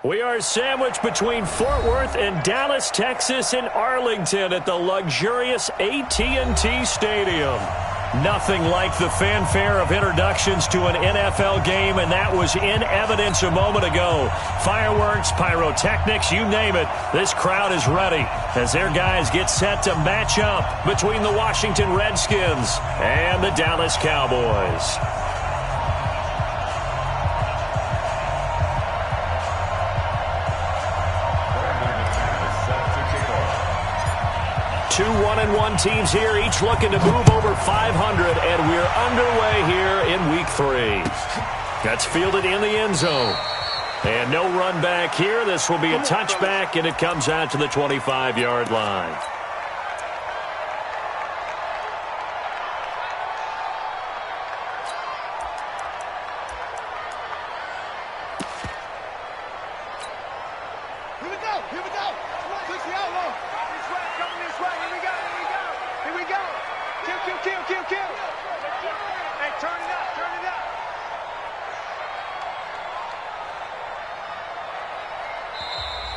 We are sandwiched between Fort Worth and Dallas, Texas, and Arlington at the luxurious AT&T Stadium. Nothing like the fanfare of introductions to an NFL game, and that was in evidence a moment ago. Fireworks, pyrotechnics, you name it. This crowd is ready as their guys get set to match up between the Washington Redskins and the Dallas Cowboys. 2 1-1 teams here, each looking to move over 500, and we're underway here in Week 3. That's fielded in the end zone. And no run back here. This will be a touchback, and it comes out to the 25-yard line.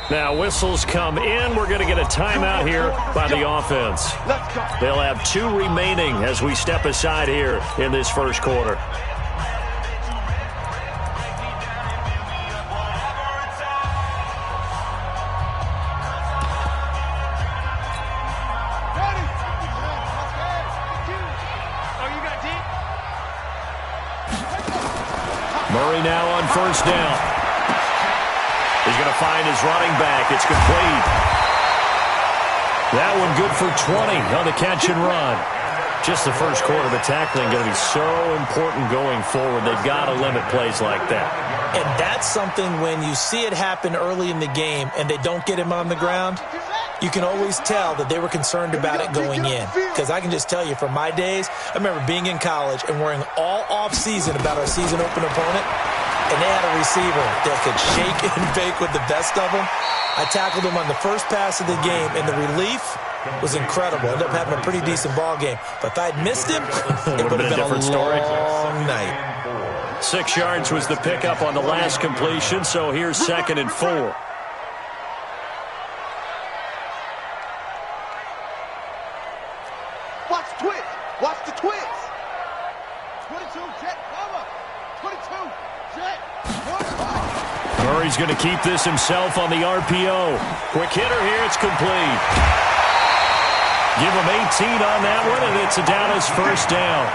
Now whistles come in. We're going to get a timeout here by the offense. They'll have 2 remaining as we step aside here in this first quarter. Murray now on first down. He's going to find his running back. It's complete. That one good for 20 on the catch and run. Just the first quarter, but tackling going to be so important going forward. They've got to limit plays like that. And that's something when you see it happen early in the game and they don't get him on the ground, you can always tell that they were concerned about it going in. Because I can just tell you from my days, I remember being in college and worrying all off-season about our season open opponent. And they had a receiver that could shake and bake with the best of them. I tackled him on the first pass of the game, and the relief was incredible. Ended up having a pretty decent ball game. But if I'd missed him, it would have been a long night. 6 yards was the pickup on the last completion, so here's 2nd and 4. Watch the twist. Watch the twist. 22, jet, cover. 22. Murray's going to keep this himself on the RPO. Quick hitter here. It's complete. Give him 18 on that one, and it's a Dallas first down.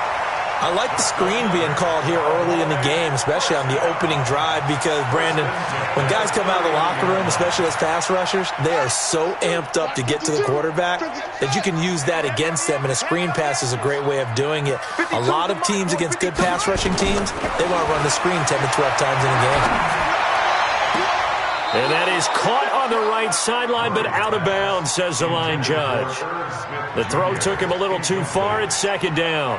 I like the screen being called here early in the game, especially on the opening drive, because, Brandon, when guys come out of the locker room, especially as pass rushers, they are so amped up to get to the quarterback that you can use that against them, and a screen pass is a great way of doing it. A lot of teams against good pass rushing teams, they want to run the screen 10 to 12 times in a game. And that is caught on the right sideline, but out of bounds, says the line judge. The throw took him a little too far. It's 2nd down.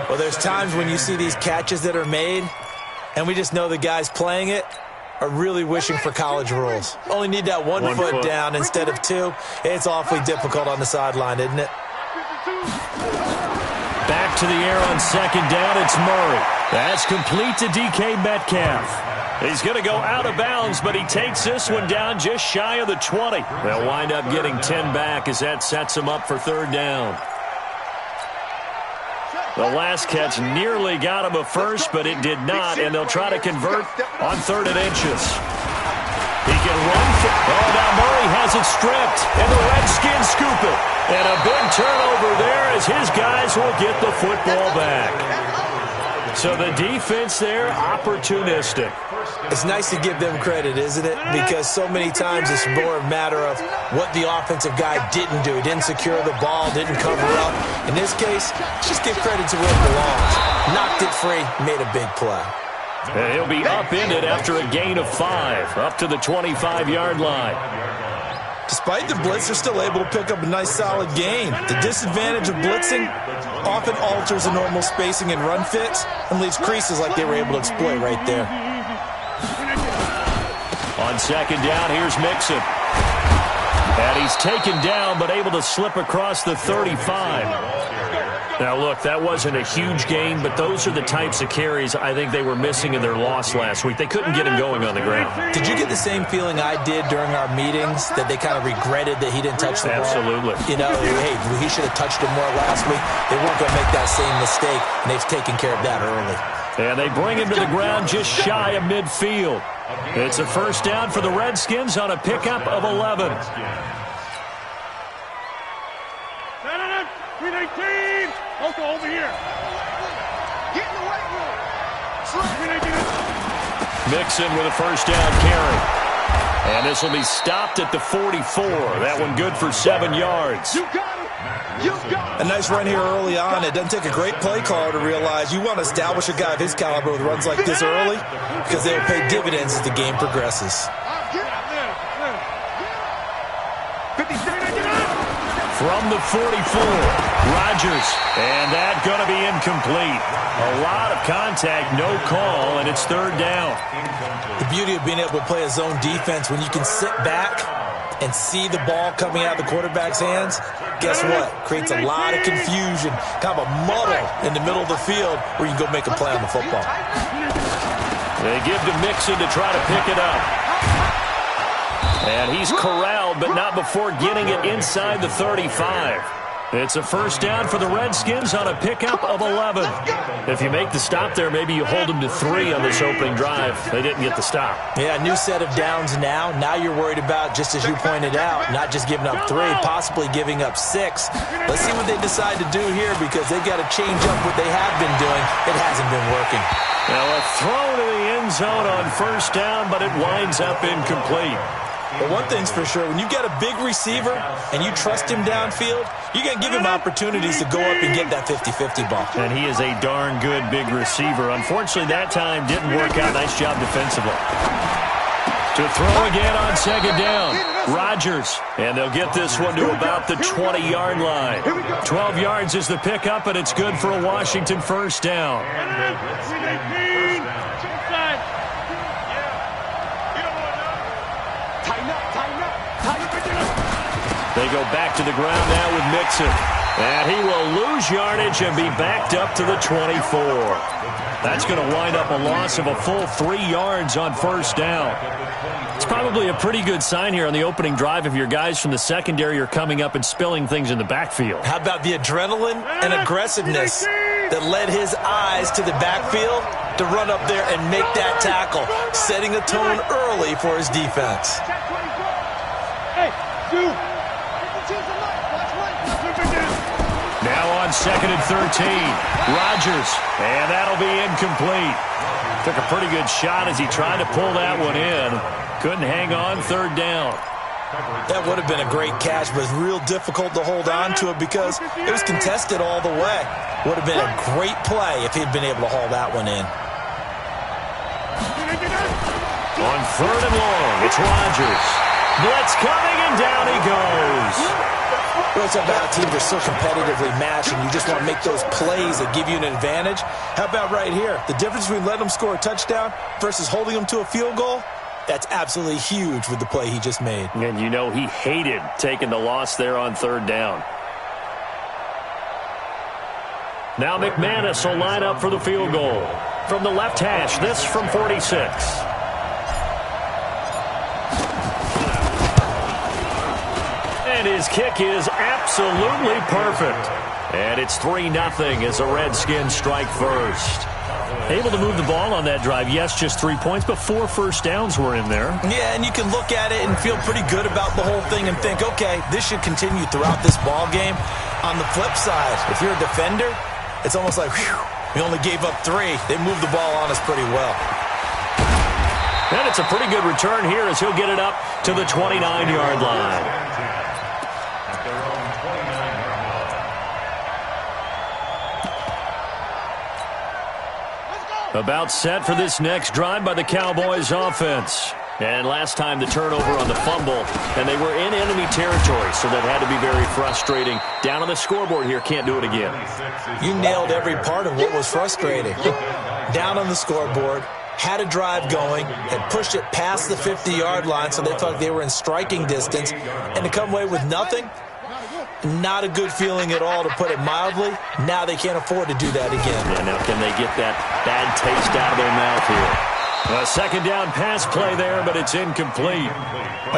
Well, there's times when you see these catches that are made, and we just know the guys playing it are really wishing for college rules. Only need that one foot down instead of 2. It's awfully difficult on the sideline, isn't it? Back to the air on 2nd down. It's Murray. That's complete to DK Metcalf. He's going to go out of bounds, but he takes this one down just shy of the 20. They'll wind up getting 10 back as that sets him up for 3rd down. The last catch nearly got him a first, but it did not, and they'll try to convert on 3rd and inches. He can run. Now Murray has it stripped, and the Redskins scoop it. And a big turnover there as his guys will get the football back. So the defense there, opportunistic. It's nice to give them credit, isn't it? Because so many times it's more a matter of what the offensive guy didn't do. He didn't secure the ball, didn't cover up. In this case, just give credit to where it belongs. Knocked it free, made a big play. And he'll be upended after a gain of 5, up to the 25-yard line. Despite the blitz, they're still able to pick up a nice, solid gain. The disadvantage of blitzing often alters the normal spacing and run fits and leaves creases like they were able to exploit right there. On 2nd down, here's Mixon. And he's taken down, but able to slip across the 35. Now, look, that wasn't a huge gain, but those are the types of carries I think they were missing in their loss last week. They couldn't get him going on the ground. Did you get the same feeling I did during our meetings, that they kind of regretted that he didn't touch the ball? Absolutely. You know, hey, he should have touched it more last week. They weren't going to make that same mistake, and they've taken care of that early. And they bring him to the ground just shy of midfield. It's a first down for the Redskins on a pickup of 11. 319! Also over here. Get in the right room. Mixon with a first down carry. And this will be stopped at the 44. That one good for 7 yards. You got him. You got him. A nice run here early on. It doesn't take a great play caller to realize you want to establish a guy of his caliber with runs like this early, because they will pay dividends as the game progresses. From the 44, Rodgers, and that going to be incomplete. A lot of contact, no call, and it's third down. The beauty of being able to play a zone defense, when you can sit back and see the ball coming out of the quarterback's hands, guess what? Creates a lot of confusion, kind of a muddle in the middle of the field where you can go make a play on the football. They give to Mixon to try to pick it up. And he's corralled, but not before getting it inside the 35. It's a first down for the Redskins on a pickup of 11. If you make the stop there, maybe you hold them to 3 on this opening drive. They didn't get the stop. Yeah, a new set of downs now. Now you're worried about, just as you pointed out, not just giving up 3, possibly giving up 6. Let's see what they decide to do here, because they've got to change up what they have been doing. It hasn't been working. Now a throw to the end zone on first down, but it winds up incomplete. But one thing's for sure, when you've got a big receiver and you trust him downfield, you're going to give him opportunities to go up and get that 50-50 ball. And he is a darn good big receiver. Unfortunately, that time didn't work out. Nice job defensively. To throw again on second down, Rodgers. And they'll get this one to about the 20-yard line. 12 yards is the pickup, and it's good for a Washington first down. They go back to the ground now with Mixon. And he will lose yardage and be backed up to the 24. That's going to wind up a loss of a full 3 yards on first down. It's probably a pretty good sign here on the opening drive if your guys from the secondary are coming up and spilling things in the backfield. How about the adrenaline and aggressiveness that led his eyes to the backfield to run up there and make that tackle, setting a tone early for his defense. Hey, dude. Now on second and 13, Rodgers, and that'll be incomplete. Took a pretty good shot as he tried to pull that one in. Couldn't hang on, third down. That would have been a great catch, but it's real difficult to hold on to it because it was contested all the way. Would have been a great play if he'd been able to haul that one in. On third and long, it's Rodgers. Blitz coming, and down he goes. We're talking about how teams are so competitively matched, and you just want to make those plays that give you an advantage. How about right here? The difference between letting them score a touchdown versus holding them to a field goal, that's absolutely huge with the play he just made. And you know he hated taking the loss there on third down. Now McManus will line up for the field goal. From the left hash, this from 46. And his kick is absolutely perfect. And it's 3-0 as the Redskins strike first. Able to move the ball on that drive. Yes, just 3 points, but 4 first downs were in there. Yeah, and you can look at it and feel pretty good about the whole thing and think, okay, this should continue throughout this ball game. On the flip side, if you're a defender, it's almost like, whew, we only gave up 3. They moved the ball on us pretty well. And it's a pretty good return here as he'll get it up to the 29-yard line. About set for this next drive by the Cowboys offense. And last time the turnover on the fumble, and they were in enemy territory, so that had to be very frustrating. Down on the scoreboard here, can't do it again. You nailed every part of what was frustrating. Down on the scoreboard, had a drive going, had pushed it past the 50-yard line, so they thought they were in striking distance, and to come away with nothing, Not a good feeling at all, to put it mildly. Now they can't afford to do that again. Yeah, now can they get that bad taste out of their mouth here? A second down pass play there, but it's incomplete.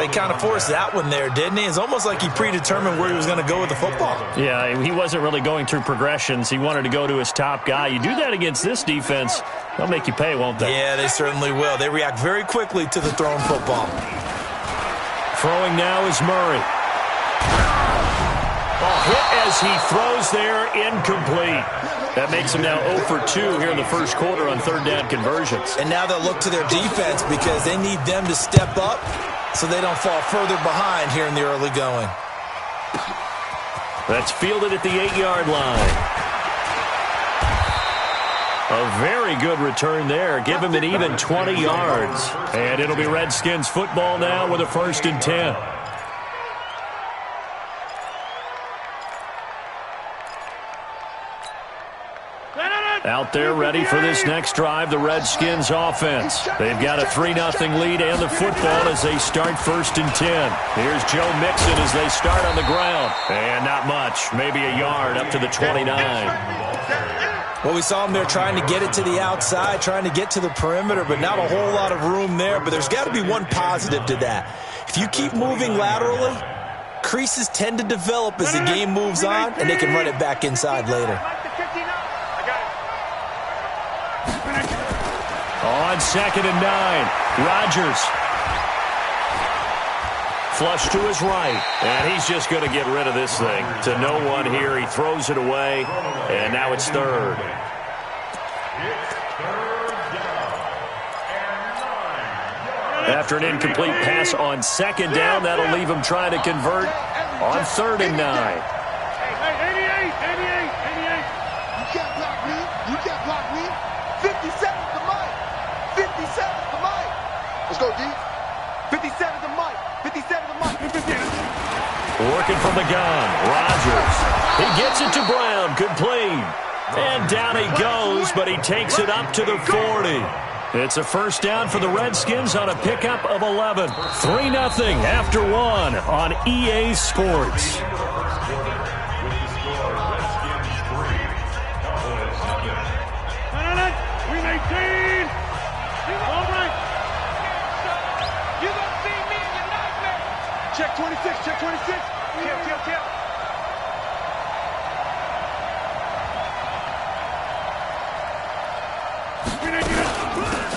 He kind of forced that one there, didn't he? It's almost like he predetermined where he was going to go with the football. Yeah, he wasn't really going through progressions. He wanted to go to his top guy. You do that against this defense, they'll make you pay, won't they? Yeah, they certainly will. They react very quickly to the thrown football. Throwing now is Murray. Hit as he throws there, incomplete. That makes him now 0 for 2 here in the first quarter on third down conversions. And now they'll look to their defense because they need them to step up so they don't fall further behind here in the early going. That's fielded at the 8-yard line. A very good return there. Give him an even 20 yards. And it'll be Redskins football now with a 1st and 10. Out there ready for this next drive, the Redskins offense. They've got a 3-0 lead and the football as they start 1st and 10. Here's Joe Mixon as they start on the ground. And not much, maybe a yard up to the 29. Well, we saw him there trying to get it to the outside, trying to get to the perimeter, but not a whole lot of room there. But there's got to be one positive to that. If you keep moving laterally, creases tend to develop as the game moves on, and they can run it back inside later. On 2nd and 9, Rodgers. Flush to his right, and he's just going to get rid of this thing. To no one here, he throws it away, and now it's 3rd. After an incomplete pass on 2nd down, that'll leave him trying to convert on 3rd and 9. Let's go, D. 57 to Mike. 57 to Mike. Working from the gun. Rodgers. He gets it to Brown. Complete. And down he goes, but he takes it up to the 40. It's a 1st down for the Redskins on a pickup of 11. 3-0 after 1 on EA Sports. Check 26, check 26. Kill.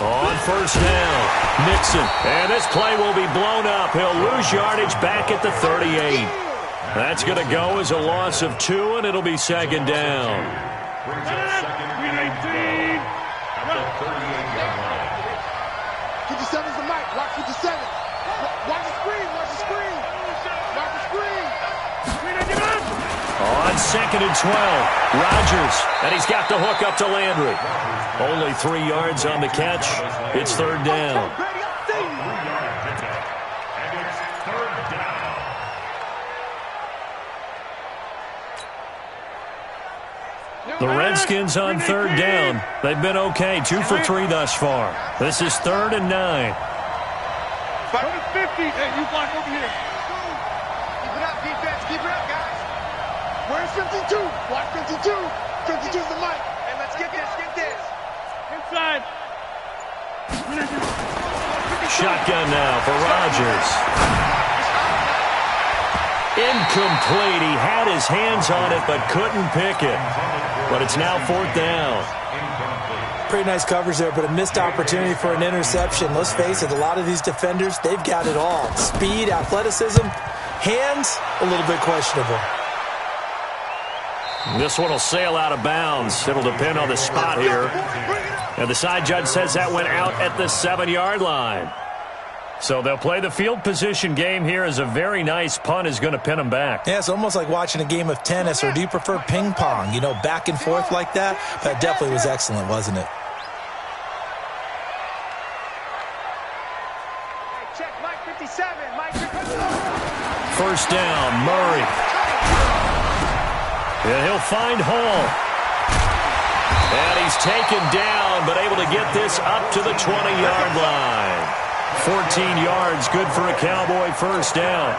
On 1st down, Mixon. And this play will be blown up. He'll lose yardage back at the 38. That's going to go as a loss of 2, and it'll be 2nd down. 57's the mic. Watch 57. Watch the screen. Watch the screen. Watch the screen. On 2nd and 12, Rodgers. And he's got the hook up to Landry. Only 3 yards on the catch. It's 3rd down. The Redskins on 3rd down. They've been okay, 2 for 3 thus far. This is 3rd and 9. 50. Hey, you block over here. Keep it up, defense. Keep it up, guys. Where's 52? Watch 52. 52's the mic. Hey, let's get this. Get this. Inside. Shotgun now for Rodgers. Incomplete. He had his hands on it but couldn't pick it. But it's now 4th down. Pretty nice coverage there, but a missed opportunity for an interception. Let's face it, a lot of these defenders, they've got it all. Speed, athleticism, hands, a little bit questionable. This one will sail out of bounds. It'll depend on the spot here. And the side judge says that went out at the 7-yard line. So they'll play the field position game here as a very nice punt is going to pin them back. Yeah, it's almost like watching a game of tennis, or do you prefer ping pong? You know, back and forth like that? That definitely was excellent, wasn't it? Check Mike 57. Mike 57. 1st down, Murray. And he'll find Hall. And he's taken down, but able to get this up to the 20-yard line. 14 yards, good for a Cowboy 1st down.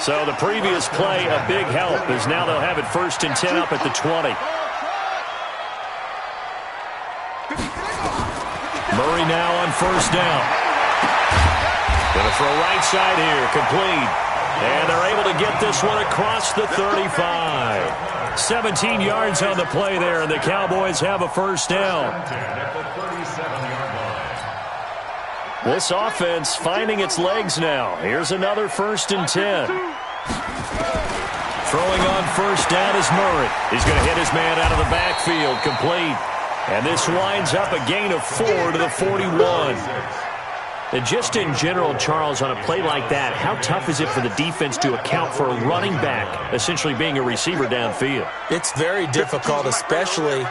So the previous play, a big help, as now they'll have it 1st and 10 up at the 20. Murray now on 1st down. Gonna throw right side here, complete. And they're able to get this one across the 35. 17 yards on the play there, and the Cowboys have a 1st down. This offense finding its legs now. Here's another 1st and 10. Throwing on 1st down is Murray. He's going to hit his man out of the backfield, complete. And this winds up a gain of 4 to the 41. And just in general, Charles, on a play like that, how tough is it for the defense to account for a running back essentially being a receiver downfield? It's very difficult, especially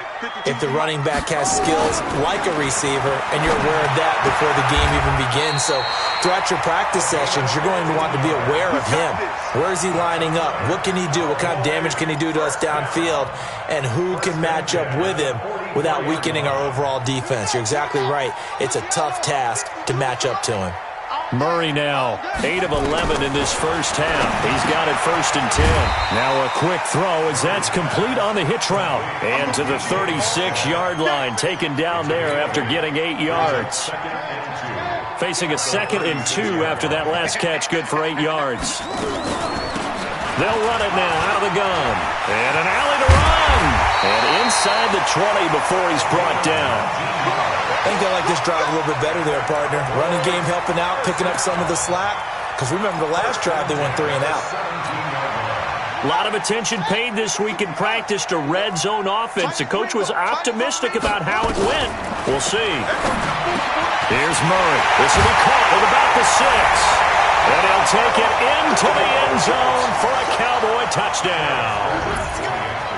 if the running back has skills like a receiver, and you're aware of that before the game even begins. So throughout your practice sessions, you're going to want to be aware of him. Where is he lining up? What can he do? What kind of damage can he do to us downfield? And who can match up with him without weakening our overall defense? You're exactly right. It's a tough task to match up to him. Murray now, 8 of 11 in this first half. He's got it 1st and 10. Now a quick throw as that's complete on the hitch route. And to the 36-yard line, taken down there after getting 8 yards. Facing a 2nd and 2 after that last catch, good for 8 yards. They'll run it now out of the gun. And an alley to run. And inside the 20 before he's brought down. I think they like this drive a little bit better there, partner. Running game helping out, picking up some of the slack. Because remember, the last drive they went 3 and out. A lot of attention paid this week in practice to red zone offense. The coach was optimistic about how it went. We'll see. Here's Murray. This will be caught at about the 6. And he'll take it into the end zone for a Cowboy touchdown.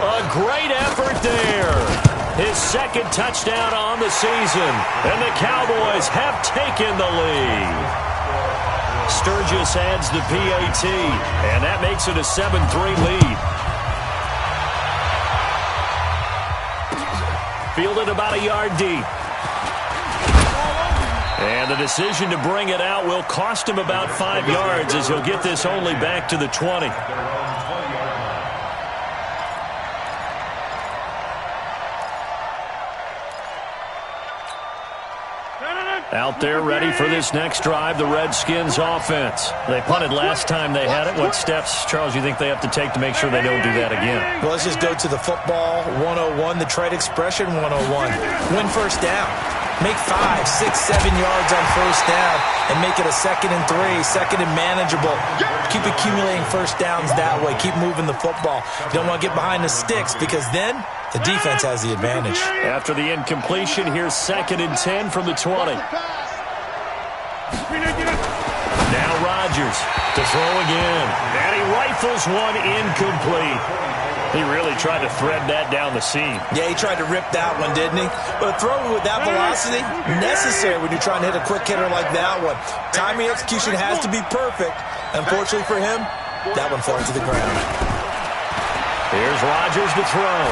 A great effort there. His 2nd touchdown on the season. And the Cowboys have taken the lead. Sturgis adds the PAT. And that makes it a 7-3 lead. Fielded about a yard deep. And the decision to bring it out will cost him about 5 yards as he'll get this only back to the 20. Out there ready for this next drive, the Redskins offense. They punted last time they had it. What steps, Charles, you think they have to take to make sure they don't do that again? Well, let's just go to the football 101, the trade expression 101. Win 1st down. Make 5, 6, 7 yards on 1st down and make it a 2nd and 3, 2nd and manageable. Keep accumulating 1st downs that way. Keep moving the football. You don't want to get behind the sticks because then the defense has the advantage. After the incompletion, here's 2nd and 10 from the 20. Now Rodgers to throw again. And he rifles one incomplete. He really tried to thread that down the seam. Yeah, he tried to rip that one, didn't he? But a throw with that velocity, necessary when you're trying to hit a quick hitter like that one. Timing execution has to be perfect. Unfortunately for him, that one fell to the ground. Here's Rodgers to throw.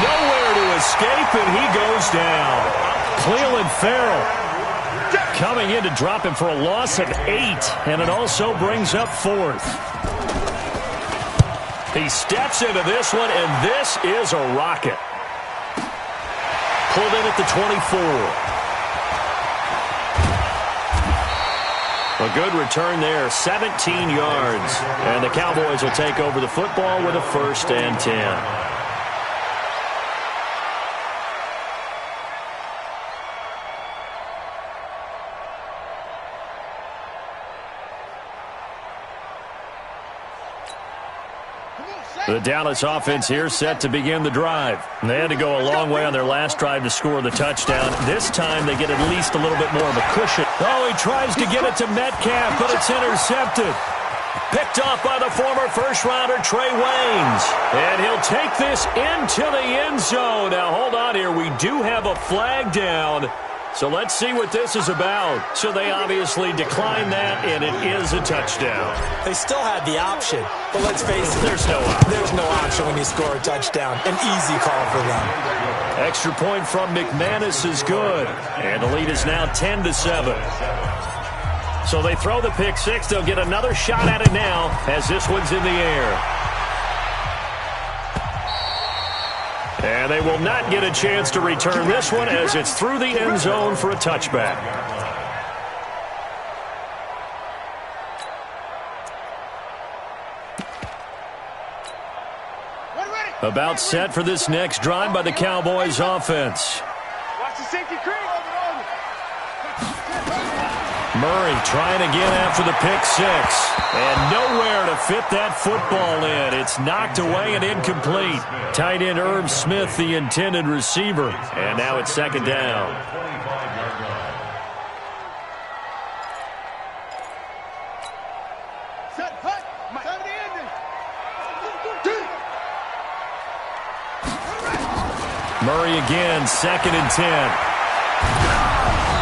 Nowhere to escape, and he goes down. Cleveland Farrell coming in to drop him for a loss of 8, and it also brings up 4th. He steps into this one, and this is a rocket. Pulled in at the 24. A good return there, 17 yards. And the Cowboys will take over the football with a 1st and 10. The Dallas offense here set to begin the drive. They had to go a long way on their last drive to score the touchdown. This time they get at least a little bit more of a cushion. Oh, he tries to get it to Metcalf, but it's intercepted. Picked off by the former first-rounder Trey Waynes. And he'll take this into the end zone. Now, hold on here. We do have a flag down. So let's see what this is about. So they obviously declined that, and it is a touchdown. They still had the option, but let's face it, there's no option. There's no option when you score a touchdown. An easy call for them. Extra point from McManus is good, and the lead is now 10-7. So they throw the pick six. They'll get another shot at it now as this one's in the air. And they will not get a chance to return this one as it's through the end zone for a touchback. About set for this next drive by the Cowboys offense. Watch the safety creep. Murray trying again after the pick six. And nowhere to fit that football in. It's knocked away and incomplete. Tight end Irv Smith, the intended receiver. And now it's second down. Murray again, 2nd and 10.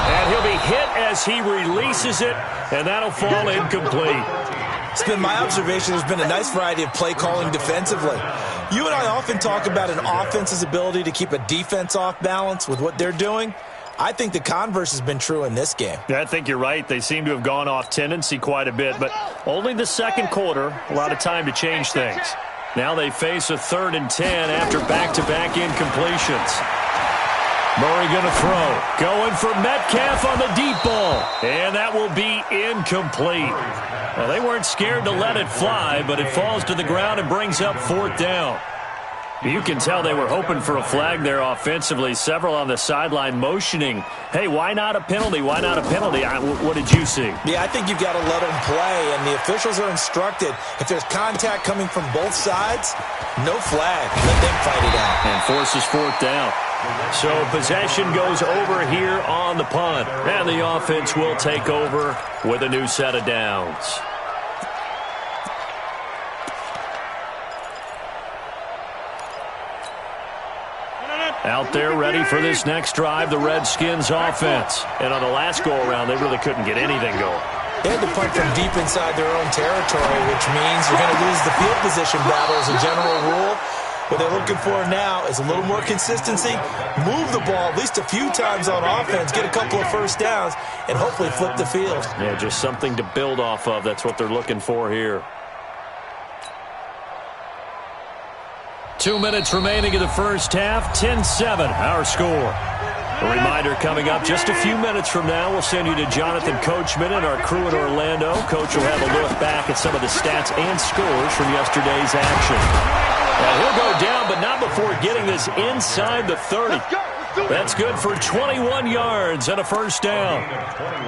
And he'll be hit as he releases it, and that'll fall incomplete. It's been my observation there's been a nice variety of play calling defensively. You and I often talk about an offense's ability to keep a defense off balance with what they're doing. I think the converse has been true in this game. Yeah, I think you're right. They seem to have gone off tendency quite a bit, but only the second quarter, a lot of time to change things. Now they face a 3rd and 10 after back-to-back incompletions. Murray going to throw. Going for Metcalf on the deep ball. And that will be incomplete. Well, they weren't scared to let it fly, but it falls to the ground and brings up 4th down. You can tell they were hoping for a flag there offensively. Several on the sideline motioning, hey, why not a penalty? Why not a penalty? What did you see? Yeah, I think you've got to let them play, and the officials are instructed. If there's contact coming from both sides, no flag. Let them fight it out. And forces 4th down. So possession goes over here on the punt. And the offense will take over with a new set of downs. Out there ready for this next drive, the Redskins offense. And on the last go-around, they really couldn't get anything going. They had to punt from deep inside their own territory, which means you're going to lose the field position battle as a general rule. What they're looking for now is a little more consistency, move the ball at least a few times on offense, get a couple of first downs, and hopefully flip the field. Yeah, just something to build off of. That's what they're looking for here. 2 minutes remaining in the first half, 10-7, our score. A reminder coming up just a few minutes from now, we'll send you to Jonathan Coachman and our crew in Orlando. Coach will have a look back at some of the stats and scores from yesterday's action. Now he'll go down, but not before getting this inside the 30. That's good for 21 yards and a first down.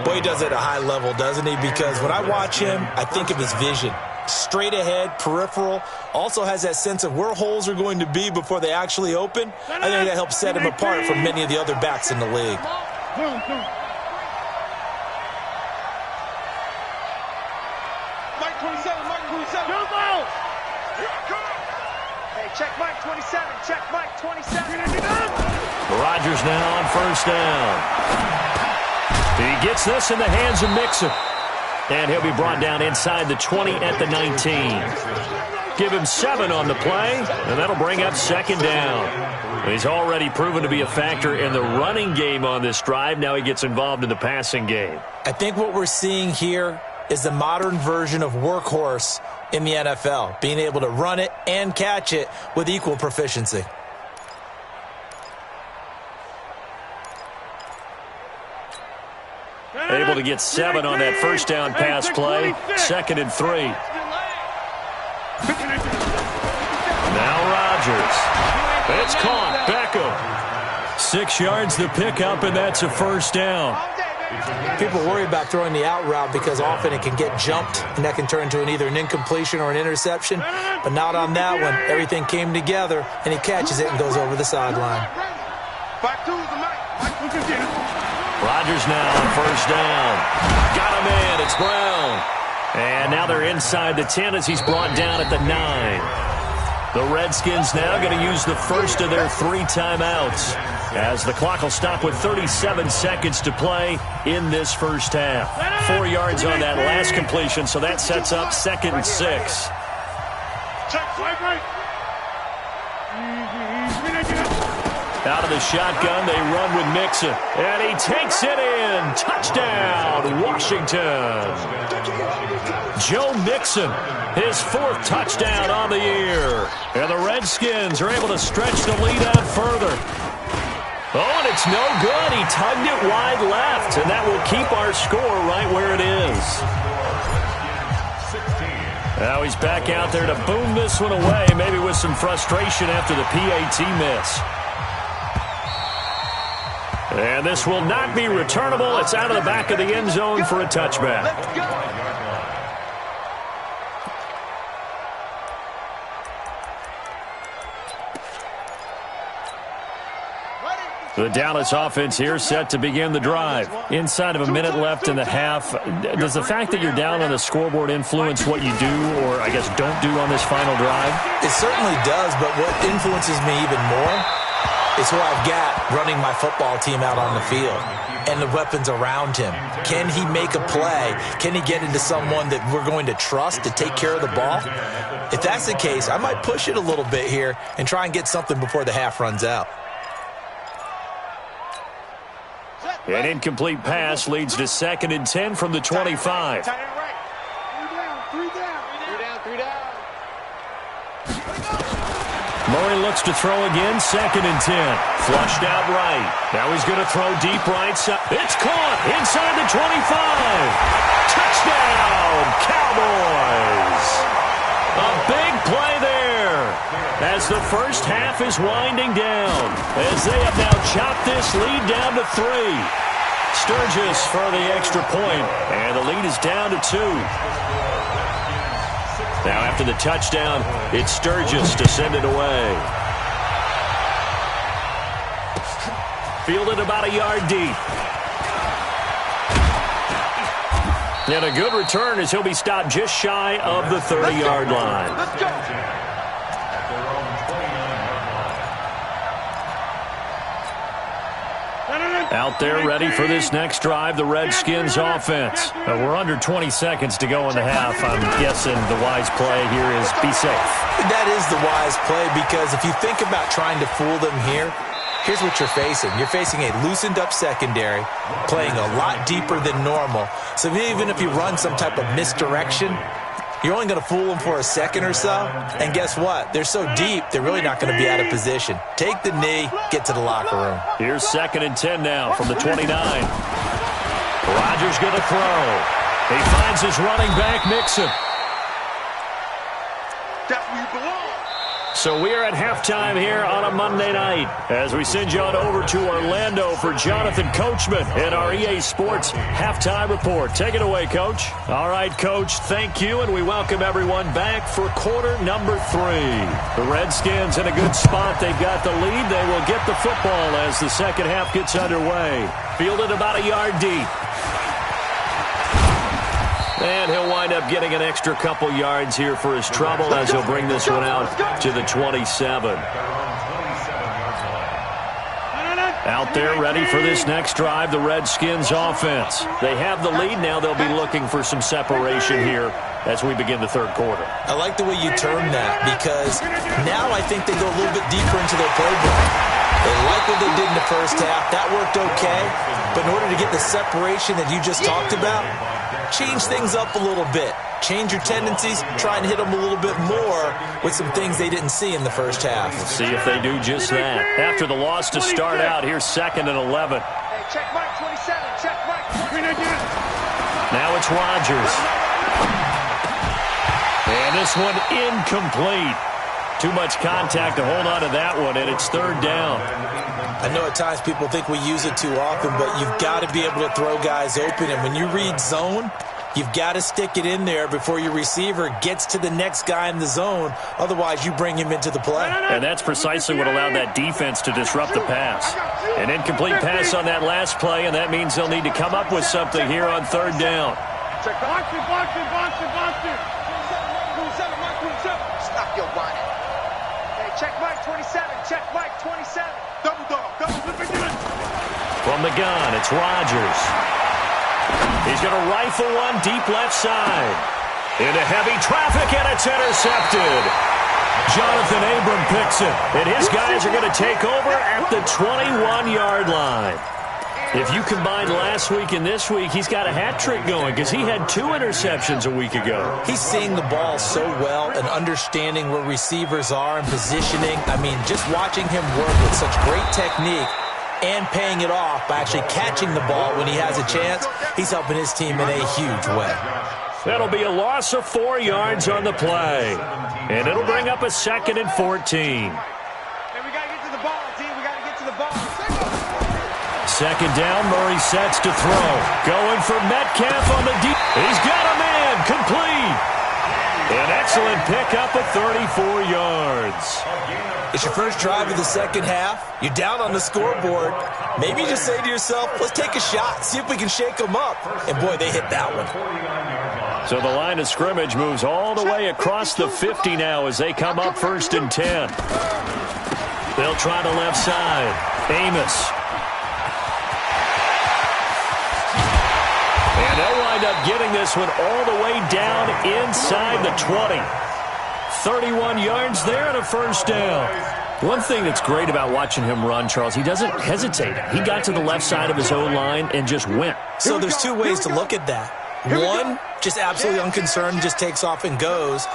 Boy, he does it at a high level, doesn't he? Because when I watch him, I think of his vision. Straight ahead, peripheral, also has that sense of where holes are going to be before they actually open. I think that helps set him apart from many of the other backs in the league. Mike 27, Mike 27. Hey, check Mike 27, check Mike 27. Rodgers now on first down. He gets this in the hands of Mixon. And he'll be brought down inside the 20 at the 19. Give him 7 on the play, and that'll bring up second down. He's already proven to be a factor in the running game on this drive. Now he gets involved in the passing game. I think what we're seeing here is the modern version of workhorse in the NFL, being able to run it and catch it with equal proficiency. Able to get 7 on that first down pass play. 2nd and 3. Now Rodgers. It's caught. Beckham. 6 yards the pickup, and that's a first down. People worry about throwing the out route because often it can get jumped, and that can turn into either an incompletion or an interception. But not on that one. Everything came together, and he catches it and goes over the sideline. Rodgers now on first down. Got him in. It's Brown. And now they're inside the 10 as he's brought down at the 9. The Redskins now going to use the first of their 3 timeouts as the clock will stop with 37 seconds to play in this first half. 4 yards on that last completion, so that sets up 2nd and 6. Out of the shotgun, they run with Mixon. And he takes it in. Touchdown, Washington. Joe Mixon, his 4th touchdown on the year. And the Redskins are able to stretch the lead out further. Oh, and it's no good. He tugged it wide left, and that will keep our score right where it is. Now he's back out there to boom this one away, maybe with some frustration after the PAT miss. And this will not be returnable. It's out of the back of the end zone for a touchback. The Dallas offense here set to begin the drive. Inside of a minute left in the half, does the fact that you're down on the scoreboard influence what you do or, I guess, don't do on this final drive? It certainly does, but what influences me even more is who I've got running my football team out on the field and the weapons around him. Can he make a play? Can he get into someone that we're going to trust to take care of the ball? If that's the case, I might push it a little bit here and try and get something before the half runs out. An incomplete pass leads to 2nd and 10 from the 25. Murray looks to throw again, 2nd and 10. Flushed out right. Now he's going to throw deep right side. It's caught inside the 25. Touchdown, Cowboys. A big play there as the first half is winding down, as they have now chopped this lead down to 3. Sturgis for the extra point, and the lead is down to 2. Now after the touchdown, it's Sturgis to send it away. Fielded about a yard deep. And a good return as he'll be stopped just shy of the 30-yard line. Let's go. Out there ready for this next drive, the Redskins offense. We're under 20 seconds to go in the half. I'm guessing the wise play here is be safe. That is the wise play, because if you think about trying to fool them here, here's what you're facing. You're facing a loosened up secondary, playing a lot deeper than normal. So even if you run some type of misdirection, you're only going to fool them for a second or so. And guess what? They're so deep, they're really not going to be out of position. Take the knee, get to the locker room. Here's 2nd and 10 now from the 29. Rodgers going to throw. He finds his running back, Mixon. That's where you belong. So we are at halftime here on a Monday night as we send you on over to Orlando for Jonathan Coachman in our EA Sports Halftime Report. Take it away, Coach. All right, Coach, thank you, and we welcome everyone back for quarter number 3. The Redskins in a good spot. They've got the lead. They will get the football as the second half gets underway. Fielded about a yard deep. And he'll wind up getting an extra couple yards here for his trouble as he'll bring this one out to the 27. Out there ready for this next drive, the Redskins offense. They have the lead. Now they'll be looking for some separation here as we begin the third quarter. I like the way you term that, because now I think they go a little bit deeper into their playbook. They like what they did in the first half. That worked okay. But in order to get the separation that you just talked about, change things up a little bit. Change your tendencies. Try and hit them a little bit more with some things they didn't see in the first half. We'll see if they do just that. After the loss to start out, here's 2nd and 11. Hey, check Mike 27. Check Mike. Now it's Rodgers. And this one incomplete. Too much contact to hold on to that one, and it's 3rd down. I know at times people think we use it too often, but you've got to be able to throw guys open. And when you read zone, you've got to stick it in there before your receiver gets to the next guy in the zone. Otherwise, you bring him into the play. And that's precisely what allowed that defense to disrupt the pass. An incomplete pass on that last play, and that means they'll need to come up with something here on 3rd down. Stop your whining. Hey, check Mike 27. Check Mike 27. Double dog. From the gun, it's Rodgers. He's going to rifle one deep left side. Into heavy traffic, and it's intercepted. Jonathan Abram picks it, and his guys are going to take over at the 21-yard line. If you combine last week and this week, he's got a hat trick going because he had 2 interceptions a week ago. He's seeing the ball so well and understanding where receivers are and positioning. I mean, just watching him work with such great technique and paying it off by actually catching the ball when he has a chance, he's helping his team in a huge way. That'll be a loss of 4 yards on the play. And it'll bring up a 2nd and 14. Hey, we got to get to the ball, team. We got to get to the ball. 2nd down, Murray sets to throw. Going for Metcalf on the deep. He's got a man, complete. An excellent pickup of 34 yards. It's your first drive of the second half. You're down on the scoreboard. Maybe you just say to yourself, let's take a shot, see if we can shake them up. And, boy, they hit that one. So the line of scrimmage moves all the way across the 50 now as they come up 1st and 10. They'll try the left side. Amos. And they'll wind up getting this one all the way down inside the 20. 31 yards there and a 1st down. One thing that's great about watching him run, Charles, he doesn't hesitate. He got to the left side of his O-line and just went. So there's 2 ways to look at that. One, just absolutely unconcerned, just takes off and goes.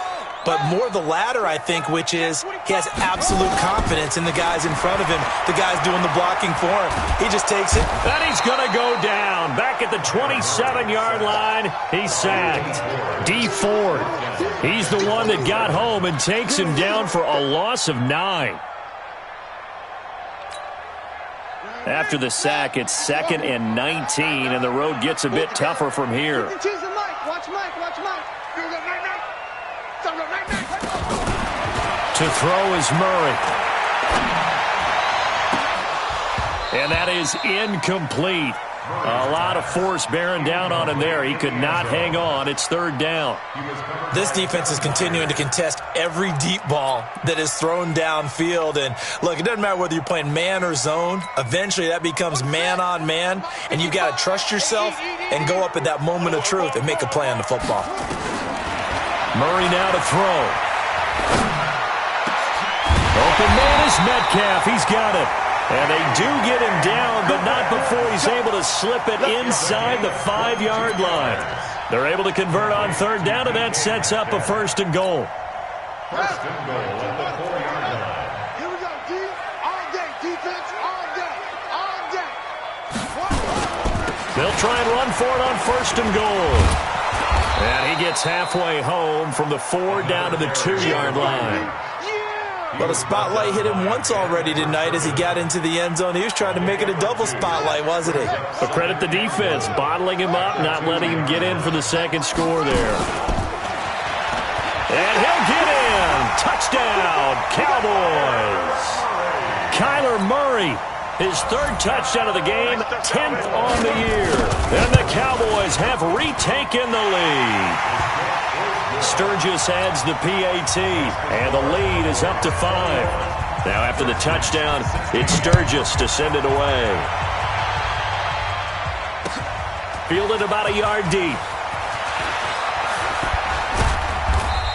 But more the latter, I think, which is he has absolute confidence in the guys in front of him, the guys doing the blocking for him. He just takes it. And he's going to go down. Back at the 27-yard line, he's sacked. D. Ford, he's the one that got home and takes him down for a loss of 9. After the sack, it's 2nd and 19, and the road gets a bit tougher from here. Watch Mike. To throw is Murray. And that is incomplete. A lot of force bearing down on him there. He could not hang on. It's 3rd down. This defense is continuing to contest every deep ball that is thrown downfield. And, look, it doesn't matter whether you're playing man or zone. Eventually that becomes man-on-man, and you got to trust yourself and go up at that moment of truth and make a play on the football. Murray now to throw. Open man is Metcalf. He's got it. And they do get him down, but not before he's able to slip it inside the 5-yard line. They're able to convert on 3rd down, and that sets up a 1st and goal. 1st and goal at the 4-yard line. Here we go, D. All day, defense, all day, all day. They'll try and run for it on 1st and goal. And he gets halfway home from the 4 down to the 2-yard line. Well, the spotlight hit him once already tonight as he got into the end zone. He was trying to make it a double spotlight, wasn't he? But credit the defense, bottling him up, not letting him get in for the 2nd score there. And he'll get in. Touchdown, Cowboys. Kyler Murray, his 3rd touchdown of the game, 10th on the year. And the Cowboys have retaken the lead. Sturgis adds the PAT, and the lead is up to 5. Now after the touchdown, it's Sturgis to send it away. Fielded about a yard deep.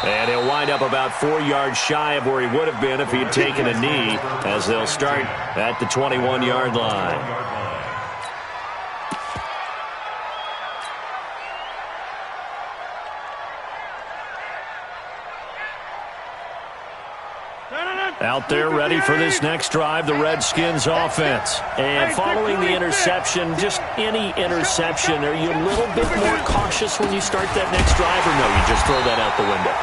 And he'll wind up about 4 yards shy of where he would have been if he had taken a knee, as they'll start at the 21-yard line. Out there ready for this next drive, the Redskins offense. And following the interception, just any interception, are you a little bit more cautious when you start that next drive, or no, you just throw that out the window?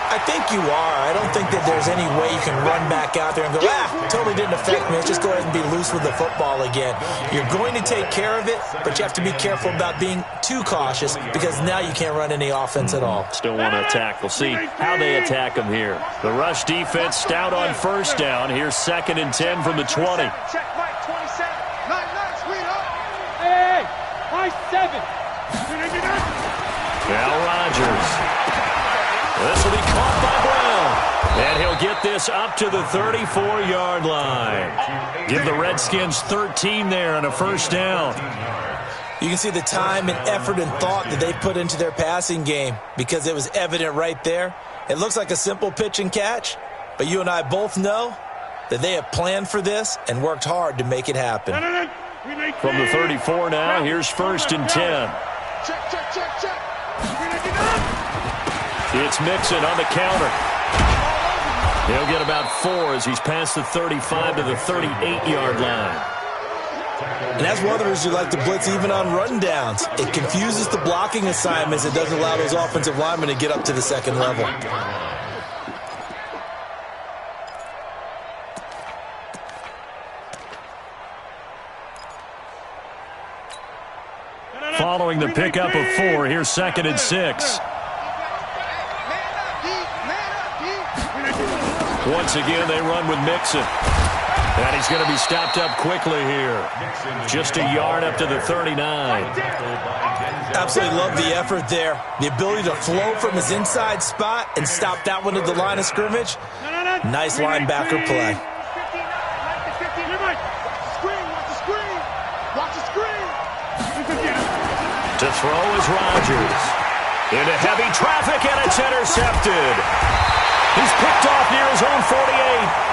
I think you are. I don't think that there's any way you can run back out there and go, totally didn't affect me. Let's just go ahead and be loose with the football again. You're going to take care of it, but you have to be careful about being too cautious because now you can't run any offense at all. Still want to attack. We'll see how they attack them here. The rush defense stout on 1st down. Here's 2nd and 10 from the 20. Check Mike, 27. Nice, sweetheart. Hey, Mike, 7. Now Rodgers. This will be caught by Brown. And he'll get this up to the 34-yard line. Give the Redskins 13 there and a 1st down. You can see the time and effort and thought that they put into their passing game because it was evident right there. It looks like a simple pitch and catch, But you and I both know that they have planned for this and worked hard to make it happen. From the 34 now, here's 1st and 10. Check. It's Mixon on the counter. He'll get about 4 as he's past the 35 to the 38-yard line. And that's one of the reasons you like to blitz even on rundowns. It confuses the blocking assignments. It doesn't allow those offensive linemen to get up to the second level. Following the pickup of 4, here's 2nd and 6. Once again, they run with Mixon. And he's going to be stopped up quickly here. Just a yard up to the 39. Absolutely love the effort there. The ability to flow from his inside spot and stop that one at the line of scrimmage. Nice linebacker play. To throw is Rodgers. Into heavy traffic, and it's intercepted. He's picked off near his own 48,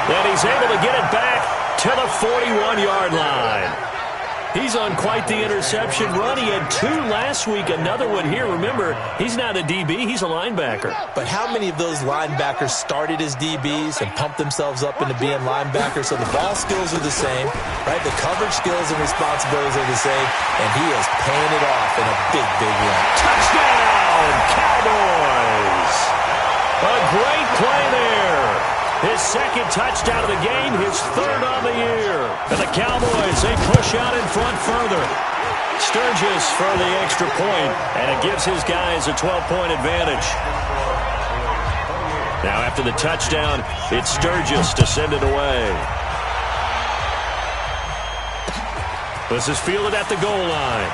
and he's able to get it back to the 41-yard line. He's on quite the interception run. He had 2 last week, another one here. Remember, he's not a DB, he's a linebacker. But how many of those linebackers started as DBs and pumped themselves up into being linebackers? So the ball skills are the same, right? The coverage skills and responsibilities are the same, and he is paying it off in a big way. Touchdown, Cowboys! A great play there. His 2nd touchdown of the game, his 3rd on the year. And the Cowboys, they push out in front further. Sturgis for the extra point, and it gives his guys a 12-point advantage. Now after the touchdown, it's Sturgis to send it away. This is fielded at the goal line.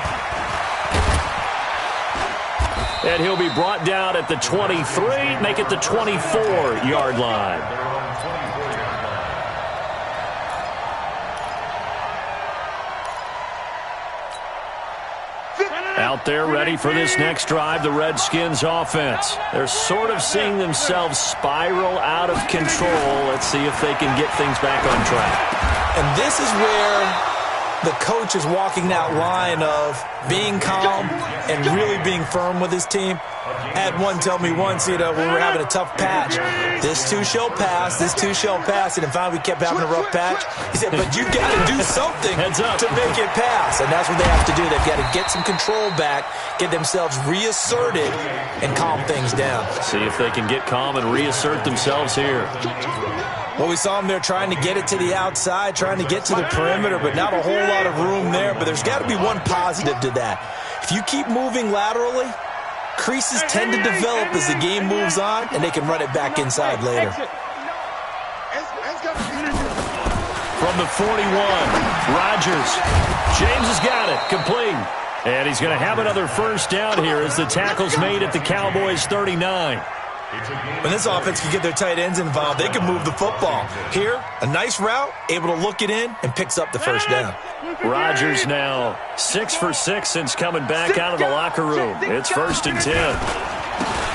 And he'll be brought down at the 23, make it the 24-yard line. Out there ready for this next drive, the Redskins offense. They're sort of seeing themselves spiral out of control. Let's see if they can get things back on track. And this is where the coach is walking that line of being calm and really being firm with his team. I had one tell me once, when we were having a tough patch, this too shall pass, this too shall pass, and finally we kept having a rough patch. He said, but you got to do something to make it pass, and that's what they have to do. They've got to get some control back, get themselves reasserted, and calm things down. See if they can get calm and reassert themselves here. Well, we saw them there trying to get it to the outside, trying to get to the perimeter, but not a whole lot of room there. But there's got to be one positive to that. If you keep moving laterally, creases tend to develop as the game moves on, and they can run it back inside later. From the 41, Rodgers. James has got it, complete. And he's going to have another first down here as the tackle's made at the Cowboys' 39. When this offense can get their tight ends involved, they can move the football. Here, a nice route, able to look it in, and picks up the first down. Rodgers now 6 for 6 since coming back out of the locker room. It's 1st and 10.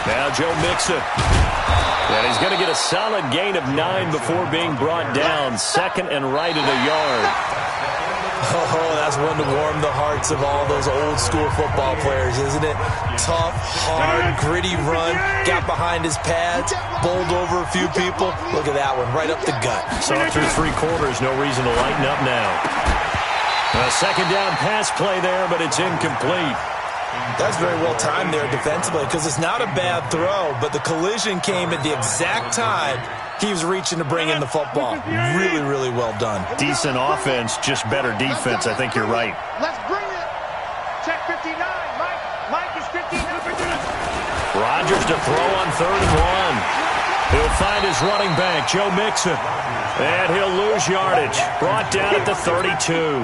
Now Joe Mixon. And he's going to get a solid gain of 9 before being brought down. 2nd and right at a yard. Oh, that's one to warm the hearts of all those old school football players, isn't it? Tough, hard, gritty run, got behind his pads, bowled over a few people. Look at that one, right up the gut. So through 3 quarters, no reason to lighten up now. A 2nd down pass play there, but it's incomplete. That's very well timed there defensively because it's not a bad throw, but the collision came at the exact time he was reaching to bring in the football. Really, really well done. Decent offense, just better defense. I think you're right. Let's bring it. Check 59. Mike is 59. Rodgers to throw on 3rd and 1. He'll find his running back, Joe Mixon. And he'll lose yardage. Brought down at the 32.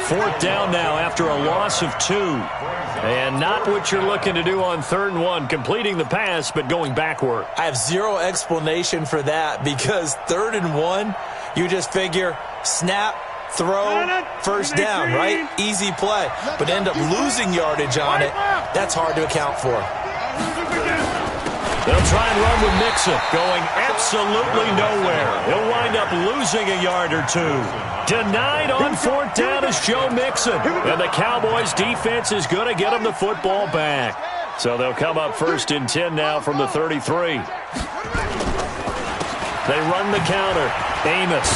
4th down now after a loss of 2. And not what you're looking to do on 3rd and 1, completing the pass, but going backward. I have zero explanation for that because 3rd and 1, you just figure snap, throw, first down, right? Easy play. But end up losing yardage on it. That's hard to account for. They'll try and run with Mixon, going absolutely nowhere. He'll wind up losing a yard or two. Denied on fourth down is Joe Mixon. And the Cowboys' defense is going to get him the football back. So they'll come up 1st and 10 now from the 33. They run the counter. Amos.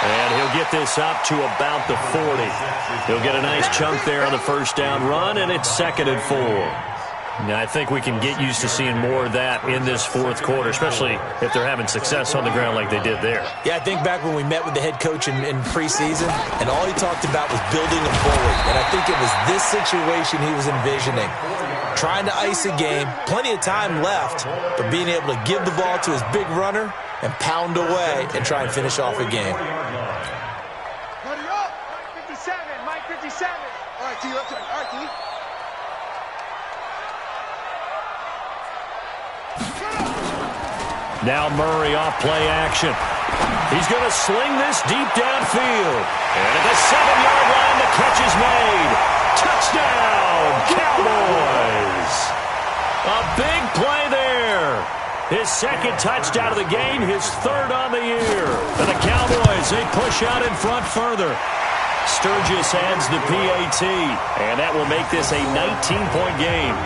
And he'll get this up to about the 40. He'll get a nice chunk there on the first down run, and it's 2nd and 4. Now, I think we can get used to seeing more of that in this fourth quarter, especially if they're having success on the ground like they did there. Yeah, I think back when we met with the head coach in preseason, and all he talked about was building a bully. And I think it was this situation he was envisioning. Trying to ice a game, plenty of time left, but being able to give the ball to his big runner and pound away and try and finish off a game. Mike 57, Mike 57. All right, T, let's go. All right, T. Now Murray off play action. He's going to sling this deep downfield. And at the 7-yard line, the catch is made. Touchdown, Cowboys. A big play there. His 2nd touchdown of the game, his 3rd on the year. And the Cowboys, they push out in front further. Sturgis adds the PAT, and that will make this a 19-point game.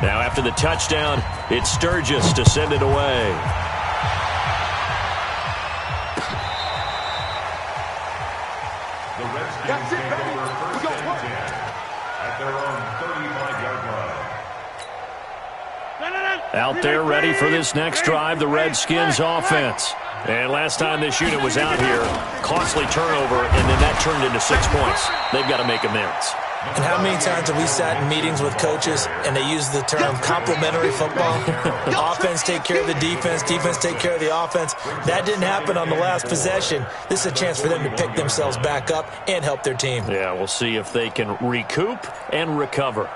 Now after the touchdown, it's Sturgis to send it away. That's it, baby. We're going to work. At their own 35-yard line. Out there ready for this next drive, the Redskins offense. And last time this unit was out here, costly turnover, and then that turned into 6 points. They've got to make amends. And how many times have we sat in meetings with coaches and they use the term complementary football? Offense take care of the defense, defense take care of the offense. That didn't happen on the last possession. This is a chance for them to pick themselves back up and help their team. Yeah, we'll see if they can recoup and recover.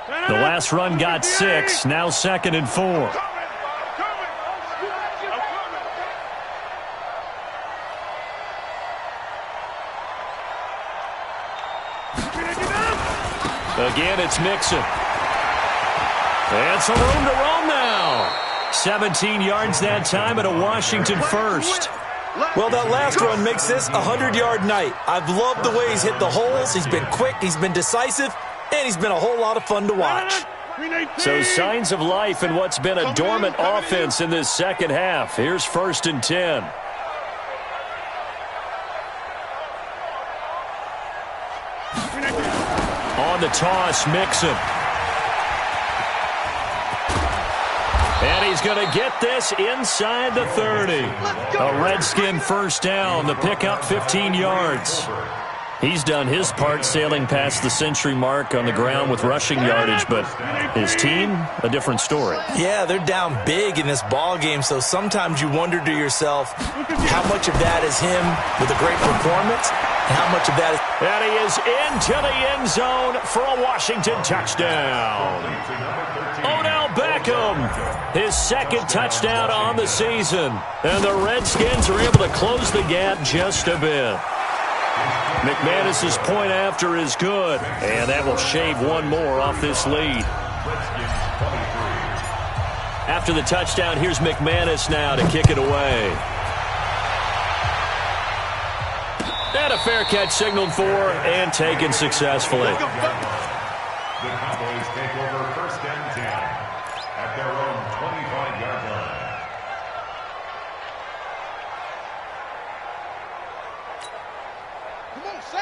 The last run got 6, now 2nd and 4. Again, it's Mixon. And some room to roam now. 17 yards that time at a Washington first. Well, that last run makes this a 100-yard night. I've loved the way he's hit the holes. He's been quick, he's been decisive, and he's been a whole lot of fun to watch. So signs of life in what's been a dormant offense in this second half. Here's 1st and 10. On the toss, Mixon. And he's going to get this inside the 30. A Redskin first down, the pickup 15 yards. He's done his part sailing past the century mark on the ground with rushing yardage, but his team, a different story. Yeah, they're down big in this ball game, so sometimes you wonder to yourself how much of that is him with a great performance and how much of that is... And he is into the end zone for a Washington touchdown. Odell Beckham, his 2nd touchdown on the season. And the Redskins are able to close the gap just a bit. McManus's point after is good, and that will shave one more off this lead. After the touchdown, here's McManus now to kick it away. And a fair catch signaled for and taken successfully. The Cowboys take over 1st and 10 at their own 25-yard line.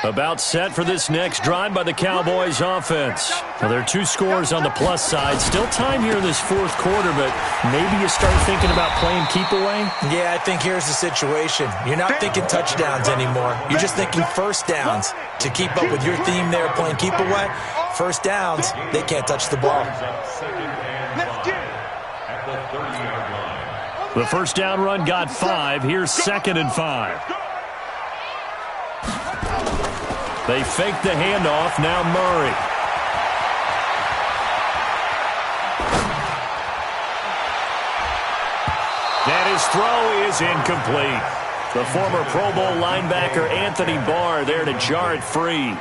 About set for this next drive by the Cowboys offense. Now, there are 2 scores on the plus side. Still time here in this fourth quarter, but maybe you start thinking about playing keep away? Yeah, I think here's the situation. You're not thinking touchdowns anymore. You're just thinking first downs. To keep up with your theme there, playing keep away, first downs, they can't touch the ball. The first down run got 5. Here's 2nd and 5. They fake the handoff. Now Murray. And his throw is incomplete. The former Pro Bowl linebacker Anthony Barr there to jar it free.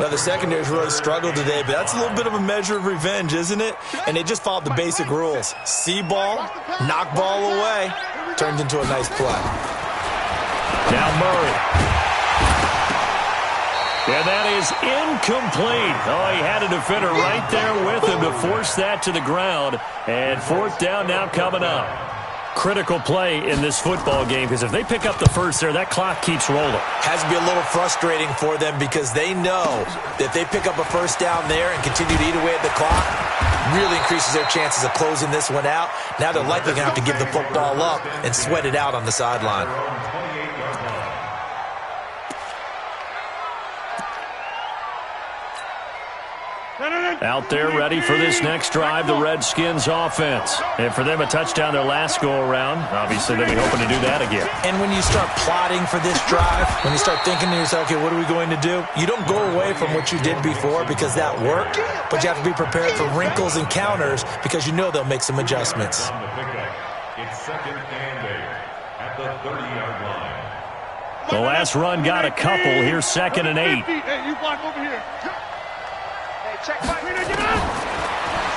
Well, the secondary's really struggled today, but that's a little bit of a measure of revenge, isn't it? And they just followed the basic rules. See ball, knock ball away, turned into a nice play. Now Murray. And that is incomplete. Oh, he had a defender right there with him to force that to the ground. And fourth down now coming up. Critical play in this football game because if they pick up the first there, that clock keeps rolling. Has to be a little frustrating for them because they know that if they pick up a first down there and continue to eat away at the clock, really increases their chances of closing this one out. Now they're likely going to have to give the football up and sweat it out on the sideline. Out there ready for this next drive, the Redskins offense. And for them, a touchdown their last go-around. Obviously, they'll be hoping to do that again. And when you start plotting for this drive, when you start thinking to yourself, okay, what are we going to do? You don't go away from what you did before because that worked, but you have to be prepared for wrinkles and counters because you know they'll make some adjustments. It's second and 8 at the 30-yard line. The last run got a couple. Here's second and 8. Hey, you block over here.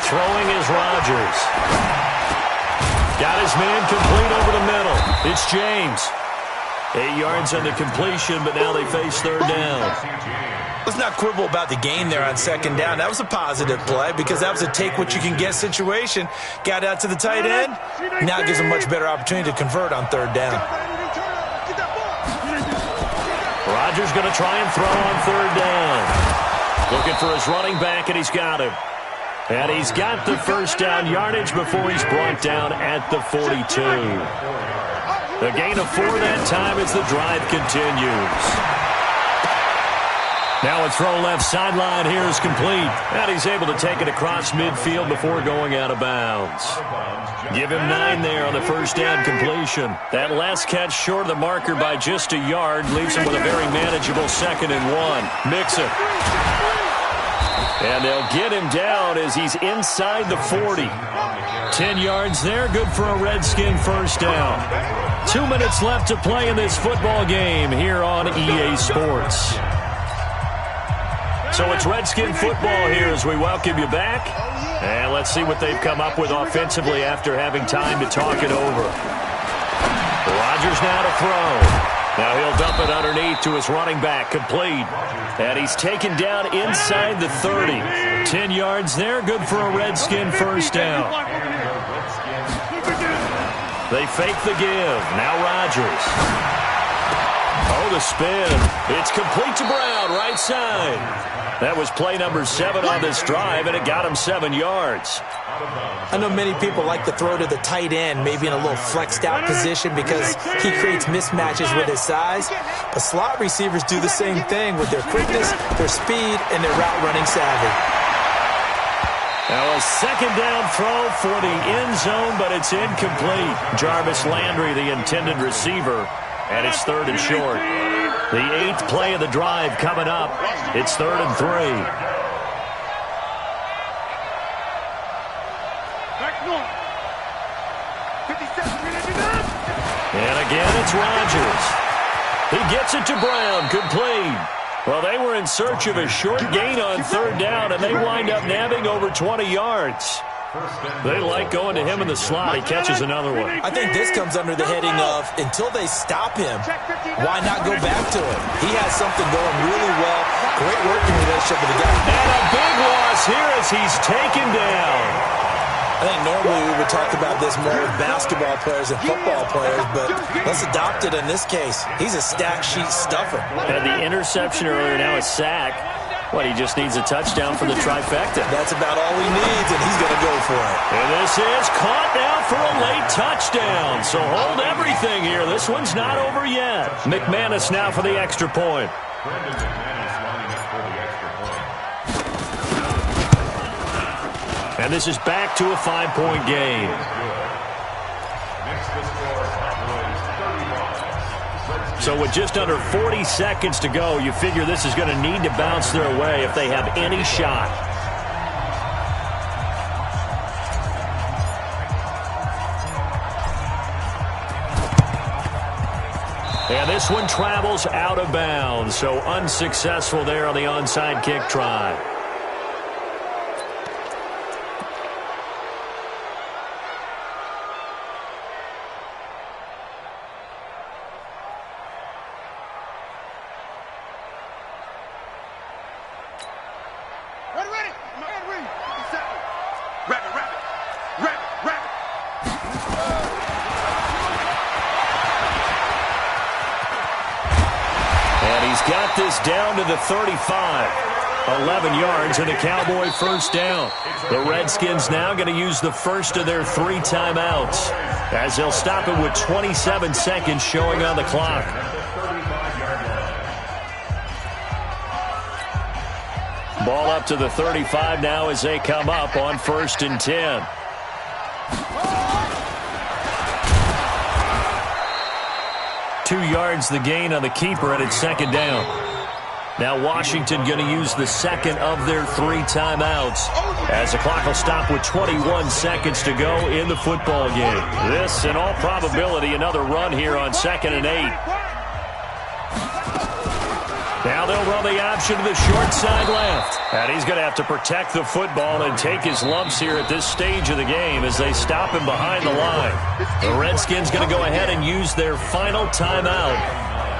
Throwing is Rodgers. Got his man complete over the middle. It's James. 8 yards on the completion, but now they face third down. Let's not quibble about the gain there on second down. That was a positive play because that was a take-what-you-can-get situation. Got out to the tight end. Now it gives them a much better opportunity to convert on third down. Rodgers going to try and throw on third down. Looking for his running back, and he's got him. And he's got the first down yardage before he's brought down at the 42. A gain of 4 that time as the drive continues. Now a throw left sideline here is complete. And he's able to take it across midfield before going out of bounds. Give him 9 there on the first down completion. That last catch short of the marker by just a yard leaves him with a very manageable 2nd and 1. Mixon. And they'll get him down as he's inside the 40. 10 yards there, good for a Redskin first down. 2 minutes left to play in this football game here on EA Sports. So it's Redskin football here as we welcome you back. And let's see what they've come up with offensively after having time to talk it over. Rodgers now to throw. Now he'll dump it underneath to his running back, complete. And he's taken down inside the 30. 10 yards there, good for a Redskin first down. They fake the give. Now Rodgers. Oh, the spin. It's complete to Brown, right side. That was play number 7 on this drive, and it got him 7 yards. I know many people like to throw to the tight end, maybe in a little flexed out position because he creates mismatches with his size. But slot receivers do the same thing with their quickness, their speed, and their route running savvy. Now a second down throw for the end zone, but it's incomplete. Jarvis Landry, the intended receiver, and it's 3rd and short. The 8th play of the drive coming up. It's 3rd and 3. And again, it's Rodgers. He gets it to Brown, complete. Well, they were in search of a short gain on 3rd down, and they wind up nabbing over 20 yards. They like going to him in the slot. He catches another one. I think this comes under the heading of, until they stop him, why not go back to him? He has something going really well. Great working relationship with the guy. And a big loss here as he's taken down. I think normally we would talk about this more with basketball players and football players, but let's adopt it in this case. He's a stat sheet stuffer. And the interception earlier, now a sack. What, he just needs a touchdown for the trifecta. That's about all he needs, and he's going to go for it. And this is caught now for a late touchdown. So hold everything here. This one's not over yet. McManus now for the extra point. Brandon McManus lining up for the extra point. And this is back to a 5-point game. Makes the score Cowboys 31. So with just under 40 seconds to go, you figure this is going to need to bounce their way if they have any shot. And this one travels out of bounds, so unsuccessful there on the onside kick try. Got this down to the 35. 11 yards and a Cowboy first down. The Redskins now going to use the first of their 3 timeouts as they'll stop it with 27 seconds showing on the clock. Ball up to the 35 now as they come up on 1st and 10. Two yards the gain on the keeper, and it's 2nd down. Now Washington going to use the second of their 3 timeouts as the clock will stop with 21 seconds to go in the football game. This, in all probability, another run here on 2nd and 8. Now they'll run the option to the short side left. And he's going to have to protect the football and take his lumps here at this stage of the game as they stop him behind the line. The Redskins going to go ahead and use their final timeout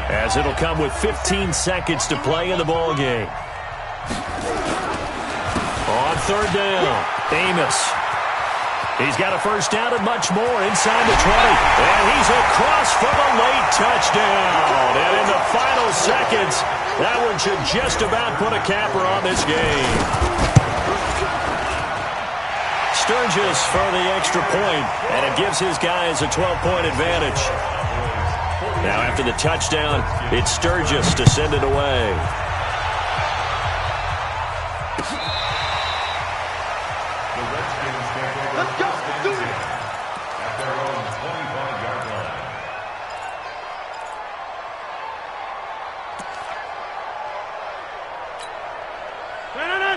as it'll come with 15 seconds to play in the ball game. On 3rd down, Amos. He's got a first down and much more inside the 20. And he's across for the late touchdown. And in the final seconds, that one should just about put a capper on this game. Sturgis for the extra point, and it gives his guys a 12-point advantage. Now after the touchdown, it's Sturgis to send it away.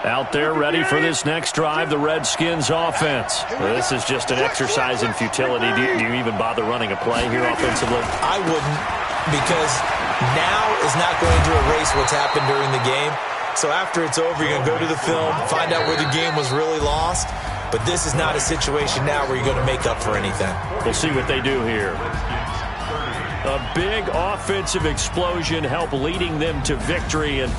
Out there ready for this next drive, the Redskins offense. Well, this is just an exercise in futility. Do you even bother running a play here offensively? I wouldn't, because now is not going to erase what's happened during the game. So after it's over, you're going to go to the film, find out where the game was really lost. But this is not a situation now where you're going to make up for anything. We'll see what they do here. A big offensive explosion helped leading them to victory, and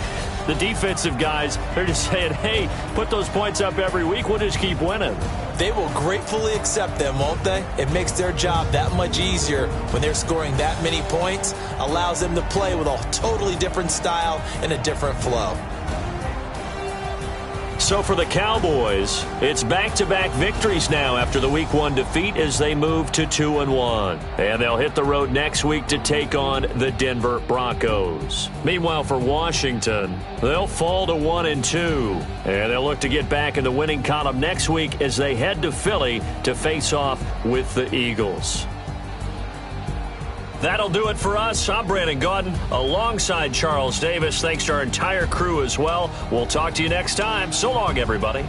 the defensive guys, they're just saying, hey, put those points up every week. We'll just keep winning. They will gratefully accept them, won't they? It makes their job that much easier when they're scoring that many points. Allows them to play with a totally different style and a different flow. So for the Cowboys, it's back-to-back victories now after the Week 1 defeat as they move to 2-1. And they'll hit the road next week to take on the Denver Broncos. Meanwhile, for Washington, they'll fall to 1-2. And they'll look to get back in the winning column next week as they head to Philly to face off with the Eagles. That'll do it for us. I'm Brandon Gaudin alongside Charles Davis. Thanks to our entire crew as well. We'll talk to you next time. So long, everybody.